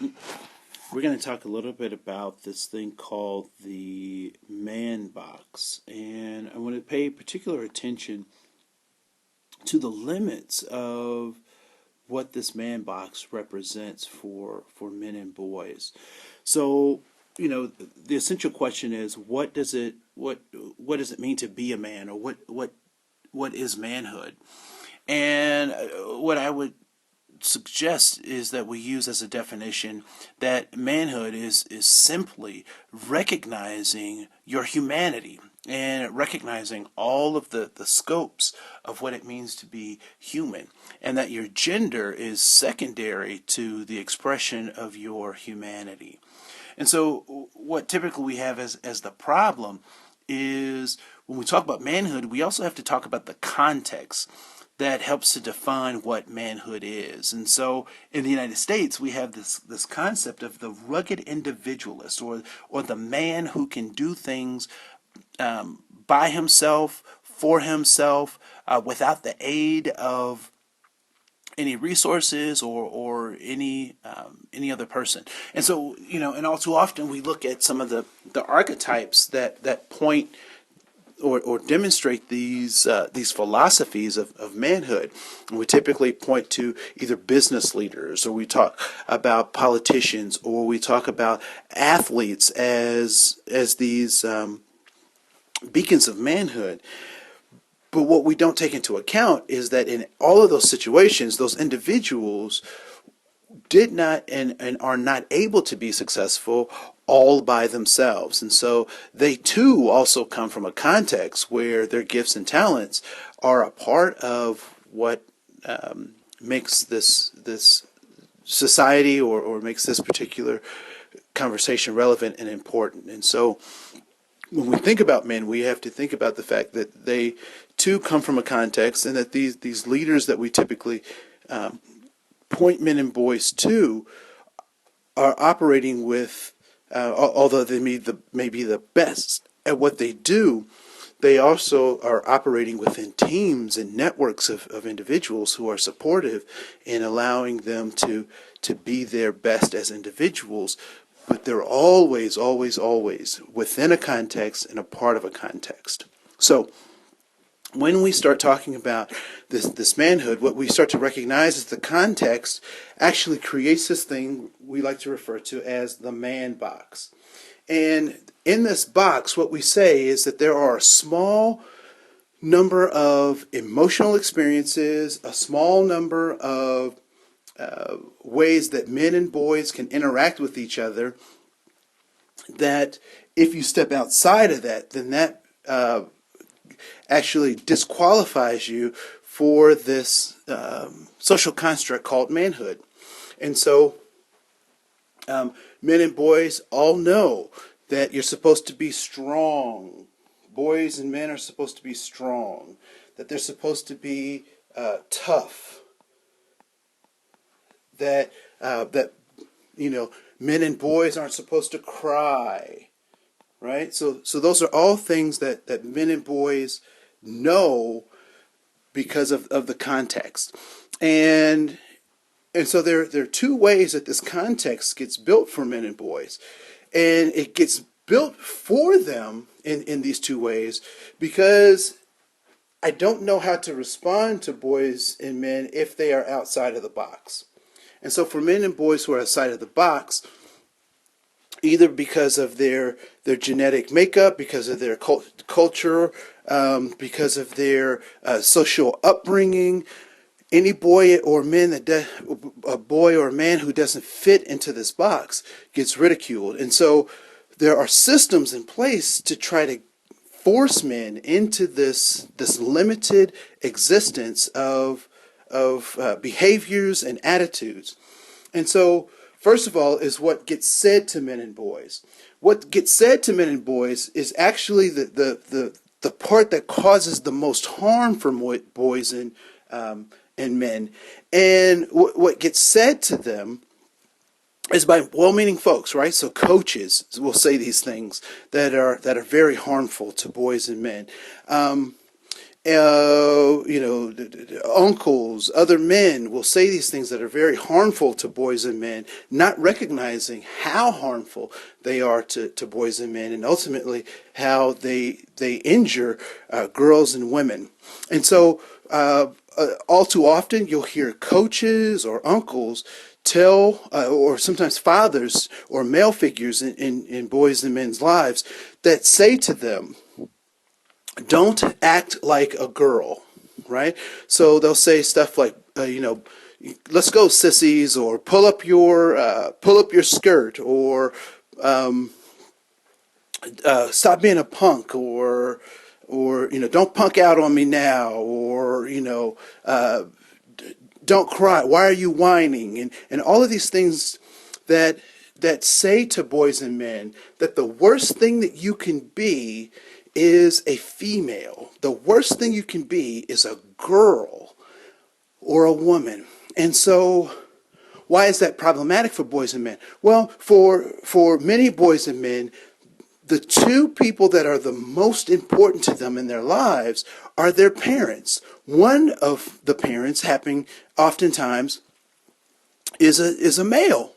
We're going to talk a little bit about this thing called the man box. And I want to pay particular attention to the limits of what this man box represents for men and boys. So, the essential question is what does it mean to be a man, or what is manhood? And what I would suggest is that we use as a definition that manhood is simply recognizing your humanity and recognizing all of the scopes of what it means to be human, and that your gender is secondary to the expression of your humanity. And so what typically we have as the problem is when we talk about manhood, we also have to talk about the context that helps to define what manhood is. And so in the United States, we have this concept of the rugged individualist, or the man who can do things by himself, for himself, without the aid of any resources or any other person. And so, and all too often we look at some of the archetypes that point or demonstrate these philosophies of manhood. And we typically point to either business leaders, or we talk about politicians, or we talk about athletes as these beacons of manhood. But what we don't take into account is that in all of those situations, those individuals did not and are not able to be successful all by themselves. And so they too also come from a context where their gifts and talents are a part of what makes this society, or makes this particular conversation relevant and important. And so when we think about men, we have to think about the fact that they too come from a context, and that these leaders that we typically point men and boys to are operating with, although they may be the best at what they do, they also are operating within teams and networks of individuals who are supportive in allowing them to be their best as individuals. But they're always, always, always within a context and a part of a context. So when we start talking about this manhood, what we start to recognize is the context actually creates this thing we like to refer to as the man box. And in this box, what we say is that there are a small number of emotional experiences, a small number of ways that men and boys can interact with each other, that if you step outside of that, then that actually disqualifies you for this social construct called manhood. And so men and boys all know that you're supposed to be strong. Boys and men are supposed to be strong, that they're supposed to be tough, that men and boys aren't supposed to cry, right? So those are all things that men and boys know because of the context. And so there are two ways that this context gets built for men and boys. And it gets built for them in these two ways because I don't know how to respond to boys and men if they are outside of the box. And so for men and boys who are outside of the box, either because of their genetic makeup, because of their culture, because of their social upbringing, any boy or man a boy or man who doesn't fit into this box gets ridiculed. And so there are systems in place to try to force men into this limited existence of behaviors and attitudes. And so, first of all, is what gets said to men and boys. What gets said to men and boys is actually the part that causes the most harm for boys and men. And what gets said to them is by well-meaning folks, right? So coaches will say these things that are very harmful to boys and men. Uncles, other men will say these things that are very harmful to boys and men, not recognizing how harmful they are to boys and men, and ultimately how they injure girls and women. And so, all too often, you'll hear coaches or uncles tell, or sometimes fathers or male figures in boys and men's lives that say to them, don't act like a girl, right? So they'll say stuff like, let's go, sissies, or pull up your skirt, or stop being a punk, or don't punk out on me now, or don't cry. Why are you whining? And all of these things that say to boys and men that the worst thing that you can be is a female. The worst thing you can be is a girl or a woman. And so why is that problematic for boys and men? Well, for many boys and men, the two people that are the most important to them in their lives are their parents. One of the parents, happening oftentimes, is a male.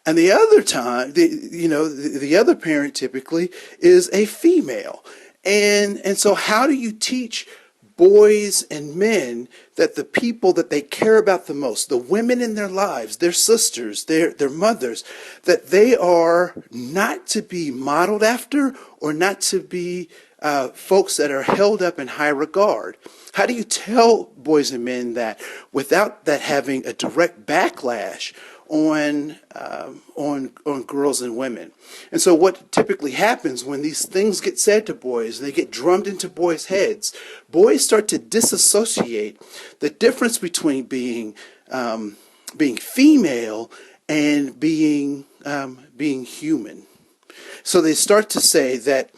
And the other time, the other parent typically is a female. And so how do you teach boys and men that the people that they care about the most, the women in their lives, their sisters, their mothers, that they are not to be modeled after, or not to be folks that are held up in high regard? How do you tell boys and men that without that having a direct backlash on girls and women? And so what typically happens when these things get said to boys, they get drummed into boys' heads, boys start to disassociate the difference between being female and being human. So they start to say that,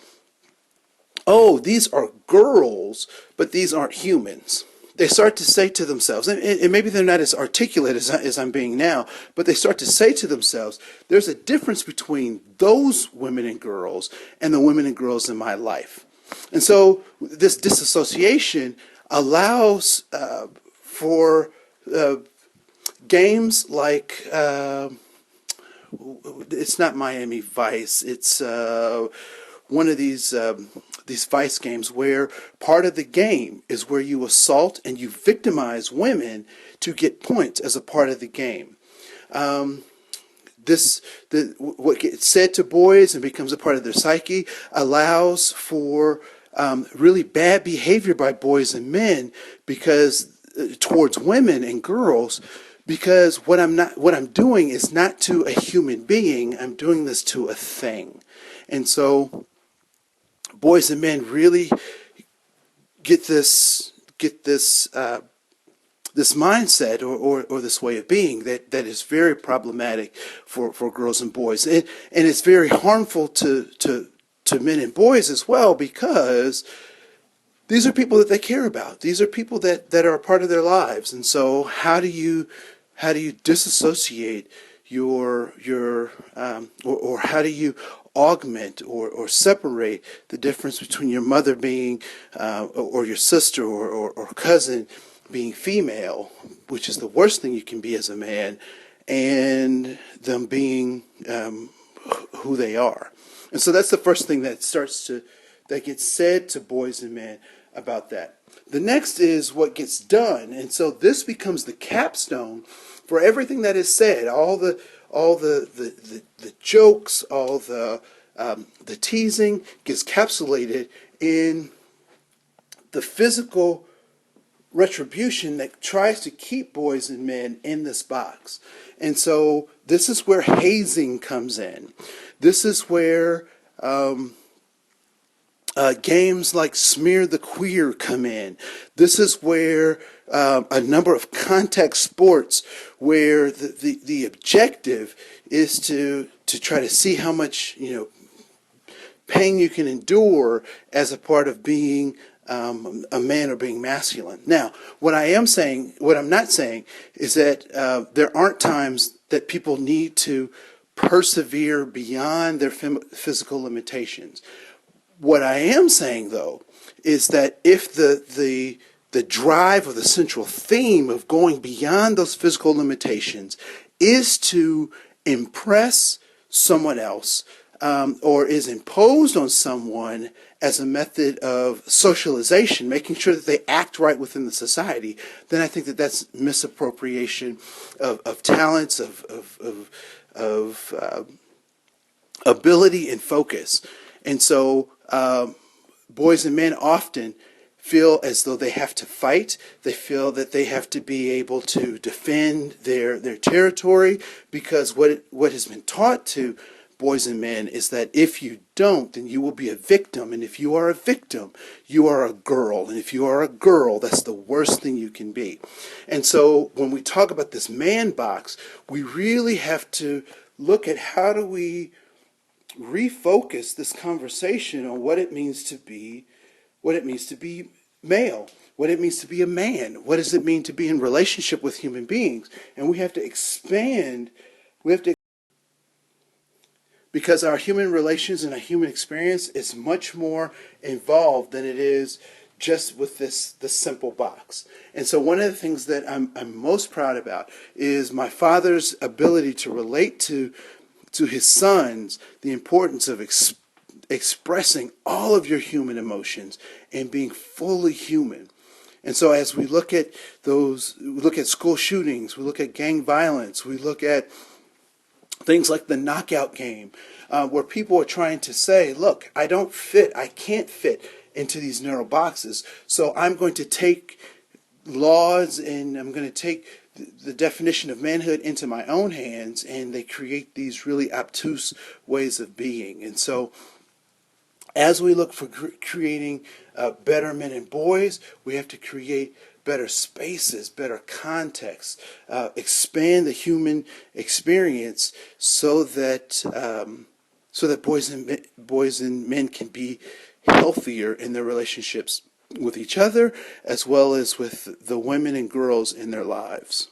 oh, these are girls, but these aren't humans. They start to say to themselves, and maybe they're not as articulate as I'm being now, but they start to say to themselves, there's a difference between those women and girls and the women and girls in my life. And so this disassociation allows for games like, it's not Miami Vice, it's one of these Vice games where part of the game is where you assault and you victimize women to get points as a part of the game. What gets said to boys and becomes a part of their psyche allows for really bad behavior by boys and men because towards women and girls. Because what I'm doing is not to a human being. I'm doing this to a thing. And so boys and men really get this mindset or this way of being that is very problematic for girls and boys, and it's very harmful to men and boys as well, because these are people that they care about. These are people that are a part of their lives. And so how do you disassociate or how do you augment or separate the difference between your mother being or your sister or cousin being female, which is the worst thing you can be as a man, and them being who they are? And so that's the first thing that gets said to boys and men about that. The next is what gets done, and so this becomes the capstone for everything that is said. All the jokes, all the teasing gets capsulated in the physical retribution that tries to keep boys and men in this box. And so this is where hazing comes in. This is where games like Smear the Queer come in. This is where a number of contact sports where the objective is to try to see how much pain you can endure as a part of being a man or being masculine. Now, what I'm not saying is that there aren't times that people need to persevere beyond their physical limitations. What I am saying, though, is that if the drive or the central theme of going beyond those physical limitations is to impress someone else, or is imposed on someone as a method of socialization, making sure that they act right within the society, then I think that that's misappropriation of talents, of ability and focus. And so boys and men often feel as though they have to fight. They feel that they have to be able to defend their territory, because what has been taught to boys and men is that if you don't, then you will be a victim. And if you are a victim, you are a girl. And if you are a girl, that's the worst thing you can be. And so when we talk about this man box, we really have to look at how do we refocus this conversation on what it means to be male, what it means to be a man, what does it mean to be in relationship with human beings. And we have to expand, because our human relations and our human experience is much more involved than it is just with this simple box. And so one of the things that I'm most proud about is my father's ability to relate to his sons the importance of expressing all of your human emotions and being fully human. And so as we look at we look at school shootings, we look at gang violence, we look at things like the knockout game, where people are trying to say, look, I can't fit into these narrow boxes, so I'm going to take laws and I'm going to take the definition of manhood into my own hands, and they create these really obtuse ways of being. And so as we look for creating better men and boys, we have to create better spaces, better context, expand the human experience so that boys and men can be healthier in their relationships with each other, as well as with the women and girls in their lives.